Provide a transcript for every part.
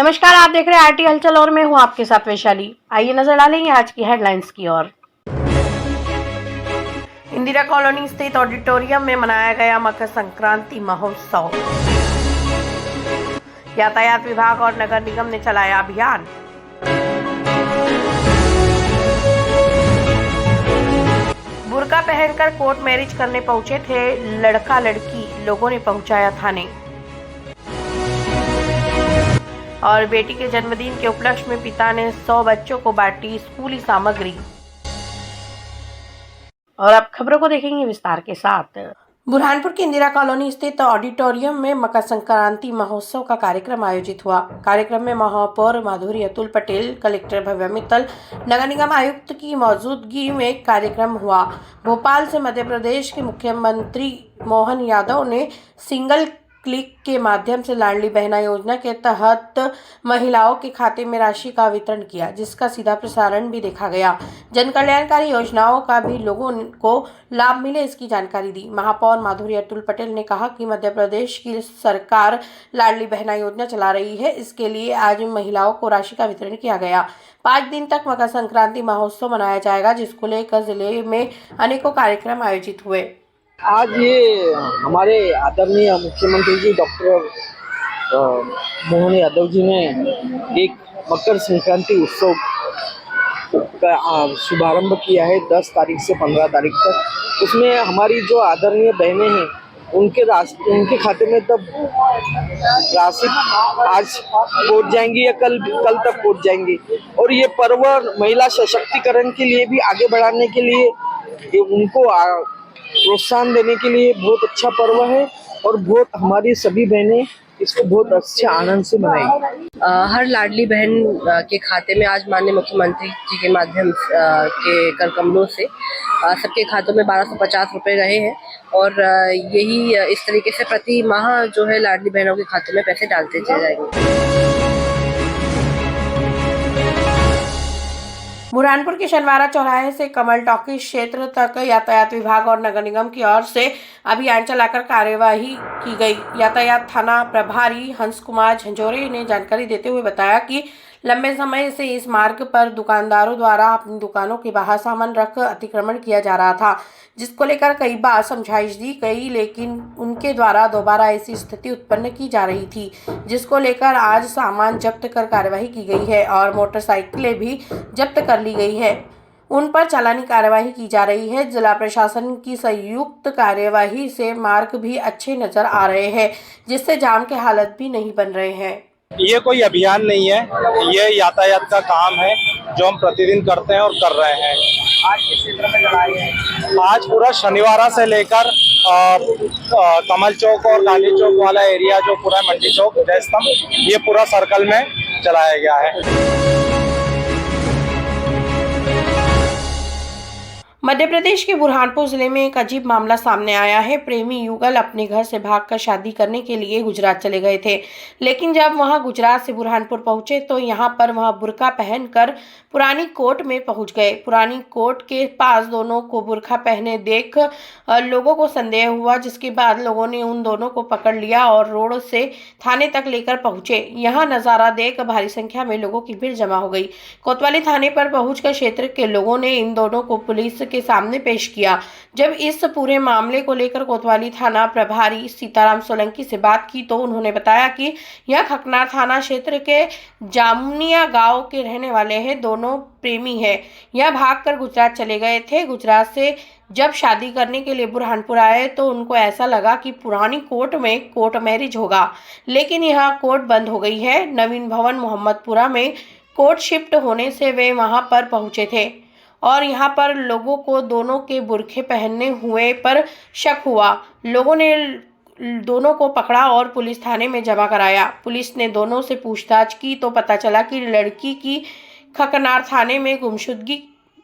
नमस्कार, आप देख रहे हैं आरटी हलचल और मैं हूं आपके साथ वैशाली। आइए नजर डालेंगे आज की हेडलाइंस की ओर। इंदिरा कॉलोनी स्थित ऑडिटोरियम में मनाया गया मकर संक्रांति महोत्सव। यातायात विभाग और नगर निगम ने चलाया अभियान। बुर्का पहनकर कोर्ट मैरिज करने पहुंचे थे लड़का लड़की, लोगों ने पहुंचाया थाने। और बेटी के जन्मदिन के उपलक्ष्य में पिता ने 100 बच्चों को बांटी स्कूली सामग्री। और अब खबरों को देखेंगे विस्तार के साथ। बुरहानपुर की इंदिरा कॉलोनी स्थित ऑडिटोरियम में मकर संक्रांति महोत्सव का कार्यक्रम आयोजित हुआ। कार्यक्रम में महापौर माधुरी अतुल पटेल, कलेक्टर भव्य मित्तल, नगर निगम आयुक्त की मौजूदगी में कार्यक्रम हुआ। भोपाल से मध्य प्रदेश के मुख्यमंत्री मोहन यादव ने सिंगल क्लिक के माध्यम से लाडली बहना योजना के तहत महिलाओं के खाते में राशि का वितरण किया, जिसका सीधा प्रसारण भी देखा गया। जन कल्याणकारी योजनाओं का भी लोगों को लाभ मिले, इसकी जानकारी दी। महापौर माधुरी अतुल पटेल ने कहा कि मध्य प्रदेश की सरकार लाडली बहना योजना चला रही है। इसके लिए आज महिलाओं को राशि का वितरण किया गया। 5 दिन तक मकर संक्रांति महोत्सव मनाया जाएगा, जिसको लेकर जिले में अनेकों कार्यक्रम आयोजित हुए। आज ये हमारे आदरणीय मुख्यमंत्री जी डॉक्टर मोहन यादव जी ने एक मकर संक्रांति उत्सव का शुभारंभ किया है 10 तारीख से 15 तारीख तक। उसमें हमारी जो आदरणीय बहनें हैं उनके खाते में तब राशि आज पहुंच जाएंगी या कल तक पहुंच जाएंगी। और ये पर्व महिला सशक्तिकरण के लिए भी आगे बढ़ाने के लिए उनको प्रोत्साहन देने के लिए बहुत अच्छा पर्व है और बहुत हमारी सभी बहनें इसको बहुत अच्छे आनंद से मनाएंगी। हर लाडली बहन के खाते में आज माननीय मुख्यमंत्री जी के माध्यम के कर कमलों से सबके खातों में 1250 रुपए रहे हैं और यही इस तरीके से प्रति माह जो है लाडली बहनों के खातों में पैसे डालते चले जाएंगे। बुरहानपुर के शनवारा चौराहे से कमल टॉकीज क्षेत्र तक यातायात विभाग और नगर निगम की ओर से अभियान चलाकर कार्यवाही की गई। यातायात थाना प्रभारी हंस कुमार झंझोरे ने जानकारी देते हुए बताया कि लंबे समय से इस मार्ग पर दुकानदारों द्वारा अपनी दुकानों के बाहर सामान रख अतिक्रमण किया जा रहा था, जिसको लेकर कई बार समझाइश दी गई, लेकिन उनके द्वारा दोबारा ऐसी स्थिति उत्पन्न की जा रही थी, जिसको लेकर आज सामान जब्त कर कार्यवाही की गई है और मोटरसाइकिलें भी जब्त कर ली गई है। उन पर चालानी कार्यवाही की जा रही है। जिला प्रशासन की संयुक्त कार्यवाही से मार्ग भी अच्छे नजर आ रहे हैं, जिससे जाम के हालत भी नहीं बन रहे हैं। ये कोई अभियान नहीं है, ये यातायात का काम है जो हम प्रतिदिन करते हैं और कर रहे हैं। आज किस क्षेत्र में लगाए हैं? आज पूरा शनिवारा से लेकर कमल चौक और गांधी चौक वाला एरिया, जो पूरा मंडी चौक, जय स्तंभ, ये पूरा सर्कल में चलाया गया है। मध्य प्रदेश के बुरहानपुर जिले में एक अजीब मामला सामने आया है। प्रेमी युगल अपने घर से भागकर शादी करने के लिए गुजरात चले गए थे, लेकिन जब वहां गुजरात से बुरहानपुर पहुंचे तो यहां पर वह बुर्का पहनकर पुरानी कोर्ट में पहुंच गए। पुरानी कोर्ट के पास दोनों को बुर्का पहने देख लोगों को संदेह हुआ, जिसके बाद लोगों ने उन दोनों को पकड़ लिया और रोड से थाने तक लेकर पहुंचे। यहाँ नजारा देख भारी संख्या में लोगों की भीड़ जमा हो गई। कोतवाली थाने पर पहुंचकर क्षेत्र के लोगों ने इन दोनों को पुलिस के सामने पेश किया। जब इस पूरे मामले को लेकर कोतवाली थाना प्रभारी सीताराम सोलंकी से बात की तो उन्होंने बताया कि यह खकनार थाना क्षेत्र के जामुनिया गांव के रहने वाले हैं। दोनों प्रेमी हैं। यह भागकर गुजरात चले गए थे। गुजरात से जब शादी करने के लिए बुरहानपुर आए तो उनको ऐसा लगा कि पुरानी कोर्ट में कोर्ट मैरिज होगा, लेकिन यह कोर्ट बंद हो गई है। नवीन भवन मोहम्मदपुरा में कोर्ट शिफ्ट होने से वे वहां पर पहुंचे थे और यहाँ पर लोगों को दोनों के बुर्खे पहनने हुए पर शक हुआ। लोगों ने दोनों को पकड़ा और पुलिस थाने में जमा कराया। पुलिस ने दोनों से पूछताछ की तो पता चला कि लड़की की खकनार थाने में गुमशुदगी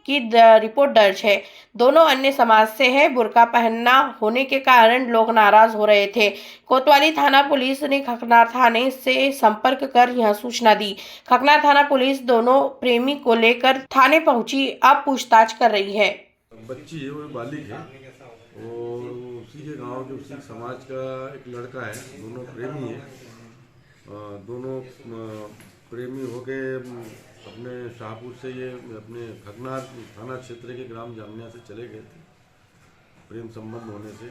की रिपोर्ट दर्ज है। दोनों अन्य समाज से हैं। बुर्का पहनना होने के कारण लोग नाराज हो रहे थे। कोतवाली थाना पुलिस ने खकनार थाने से संपर्क कर यह सूचना दी। खकनार थाना पुलिस दोनों प्रेमी को लेकर थाने पहुंची, अब पूछताछ कर रही है। बच्ची है, वो बालिग है और उसी के गांव के उसी समाज का एक लड़का है। दोनों प्रेमी है दोनों प्रेमी होके अपने शाहपुर से ये अपने खगनार थाना क्षेत्र के ग्राम जामनिया से चले गए थे प्रेम संबंध होने से।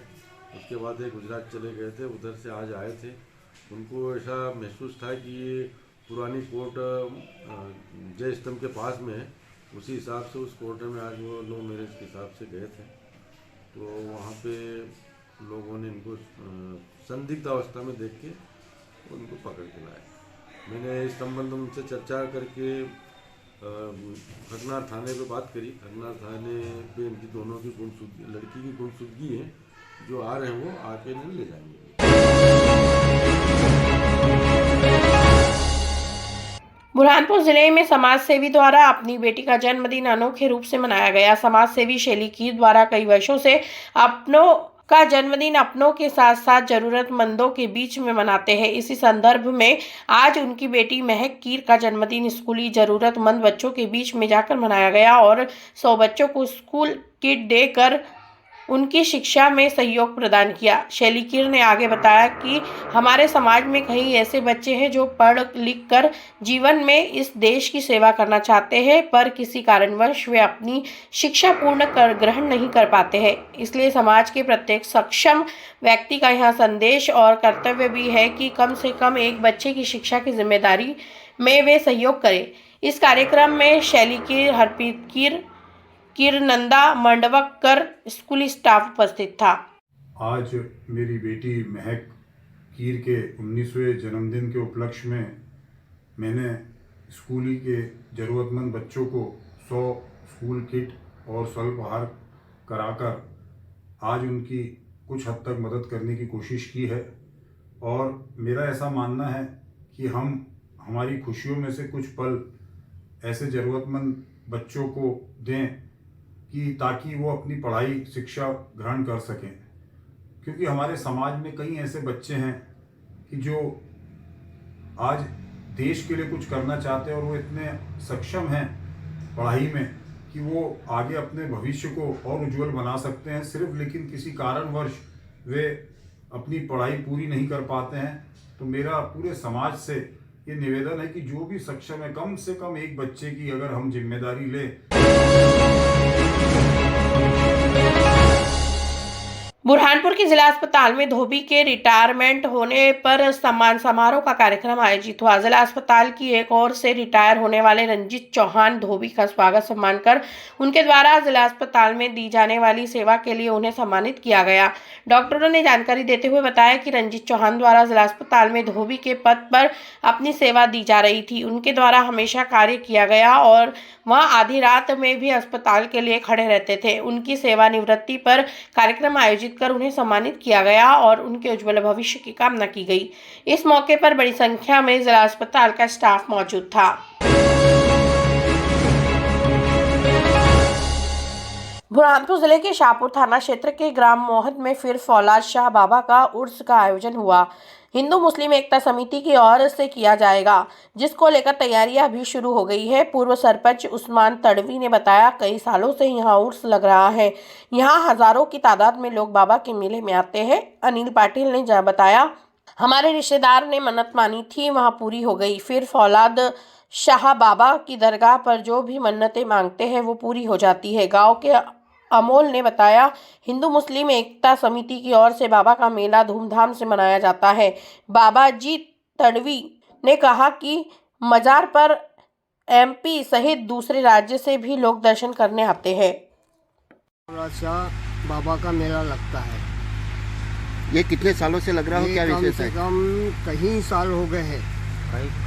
उसके बाद ये गुजरात चले गए थे, उधर से आज आए थे। उनको ऐसा महसूस था कि ये पुरानी कोर्ट जय स्तंभ के पास में है, उसी हिसाब से उस कोर्ट में आज वो लो मैरिज के हिसाब से गए थे। तो वहाँ पे लोगों ने इनको संदिग्ध अवस्था में देख के उनको पकड़ के लाए। मैंने इस संबंध में उनसे चर्चा करके खगनार थाने पे बात करी। खगनार थाने पे इनकी दोनों की गुमशुदगी, लड़की की गुमशुदगी है, जो आ रहे हैं वो आके इन्हें ले जाएंगे। बुरहानपुर जिले में समाज सेवी द्वारा अपनी बेटी का जन्मदिन अनोखे रूप से मनाया गया। समाज सेवी शैली कीर द्वारा कई वर्षों से अपनों का जन्मदिन अपनों के साथ साथ जरूरतमंदों के बीच में मनाते हैं। इसी संदर्भ में आज उनकी बेटी महक कीर का जन्मदिन स्कूली जरूरतमंद बच्चों के बीच में जाकर मनाया गया और 100 बच्चों को स्कूल किट देकर उनकी शिक्षा में सहयोग प्रदान किया। शैली कीर ने आगे बताया कि हमारे समाज में कई ऐसे बच्चे हैं जो पढ़ लिख कर जीवन में इस देश की सेवा करना चाहते हैं, पर किसी कारणवश वे अपनी शिक्षा पूर्ण कर ग्रहण नहीं कर पाते हैं। इसलिए समाज के प्रत्येक सक्षम व्यक्ति का यह संदेश और कर्तव्य भी है कि कम से कम एक बच्चे की शिक्षा की जिम्मेदारी में वे सहयोग करें। इस कार्यक्रम में शैली कीर, हरप्रीत कीर, किरनंदा मंडवकर स्कूली स्टाफ उपस्थित था। आज मेरी बेटी महक कीर के 19वें जन्मदिन के उपलक्ष्य में मैंने स्कूली के ज़रूरतमंद बच्चों को 100 स्कूल किट और स्वल्प आहार कराकर आज उनकी कुछ हद तक मदद करने की कोशिश की है। और मेरा ऐसा मानना है कि हम हमारी खुशियों में से कुछ पल ऐसे ज़रूरतमंद बच्चों को दें कि ताकि वो अपनी पढ़ाई शिक्षा ग्रहण कर सकें, क्योंकि हमारे समाज में कई ऐसे बच्चे हैं कि जो आज देश के लिए कुछ करना चाहते हैं और वो इतने सक्षम हैं पढ़ाई में कि वो आगे अपने भविष्य को और उज्जवल बना सकते हैं सिर्फ, लेकिन किसी कारणवश वे अपनी पढ़ाई पूरी नहीं कर पाते हैं। तो मेरा पूरे समाज से ये निवेदन है कि जो भी सक्षम है, कम से कम एक बच्चे की अगर हम जिम्मेदारी लें। बुरहानपुर के जिला अस्पताल में धोबी के रिटायरमेंट होने पर सम्मान समारोह का कार्यक्रम आयोजित हुआ। जिला अस्पताल की एक ओर से रिटायर होने वाले रंजीत चौहान धोबी का स्वागत सम्मान कर उनके द्वारा जिला अस्पताल में दी जाने वाली सेवा के लिए उन्हें सम्मानित किया गया। डॉक्टरों ने जानकारी देते हुए बताया कि रंजीत चौहान द्वारा जिला अस्पताल में धोबी के पद पर अपनी सेवा दी जा रही थी। उनके द्वारा हमेशा कार्य किया गया और वह आधी रात में भी अस्पताल के लिए खड़े रहते थे। उनकी सेवानिवृत्ति पर कार्यक्रम आयोजित कर उन्हें सम्मानित किया गया और उनके उज्जवल भविष्य की कामना की गई। इस मौके पर बड़ी संख्या में जिला अस्पताल का स्टाफ मौजूद था। बुरहानपुर जिले के शाहपुर थाना क्षेत्र के ग्राम मोहद में फिर फौलाद शाह बाबा का उर्स का आयोजन हुआ। हिंदू मुस्लिम एकता समिति की ओर से किया जाएगा, जिसको लेकर तैयारियां भी शुरू हो गई है। पूर्व सरपंच उस्मान तड़वी ने बताया, कई सालों से यहाँ उर्स लग रहा है। यहाँ हजारों की तादाद में लोग बाबा के मेले में आते हैं। अनिल पाटिल ने बताया, हमारे रिश्तेदार ने मन्नत मानी थी, वहाँ पूरी हो गई। फिर फौलाद शाह बाबा की दरगाह पर जो भी मन्नतें मांगते हैं वो पूरी हो जाती है। गाँव के अमोल ने बताया, हिंदू मुस्लिम एकता समिति की ओर से बाबा का मेला धूमधाम से मनाया जाता है। बाबा जी तड़वी ने कहा कि मजार पर एमपी सहित दूसरे राज्य से भी लोग दर्शन करने आते हैं। शाह बाबा का मेला लगता है। ये कितने सालों से लग रहा है, क्या विशेष है? कम कहीं साल हो गए हैं।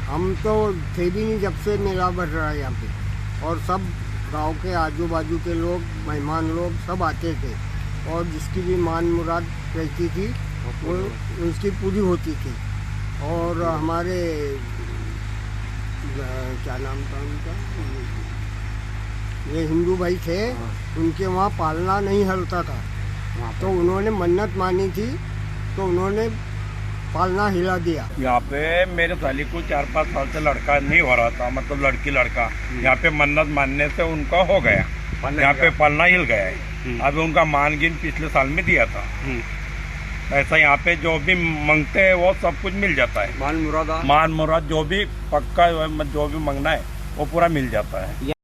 हम तो थे भी नहीं जब से मेला बढ़ रहा है यहाँ पे, और सब गांव के आजू बाजू के लोग, मेहमान लोग सब आते थे और जिसकी भी मान मुराद रहती थी वो उसकी पूरी होती थी। और हमारे क्या नाम था उनका, ये हिंदू भाई थे, उनके वहाँ पालना नहीं हलता था, तो उन्होंने मन्नत मानी थी तो उन्होंने पालना हिला दिया। यहाँ पे मेरे साली को 4-5 साल से लड़का नहीं हो रहा था, मतलब लड़की लड़का। यहाँ पे मन्नत मानने से उनका हो गया, यहाँ पे पालना हिल गया है। अभी उनका मानगिन पिछले साल में दिया था, ऐसा यहाँ पे जो भी मांगते हैं वो सब कुछ मिल जाता है। मान मुराद जो भी पक्का जो भी मांगना है वो पूरा मिल जाता है।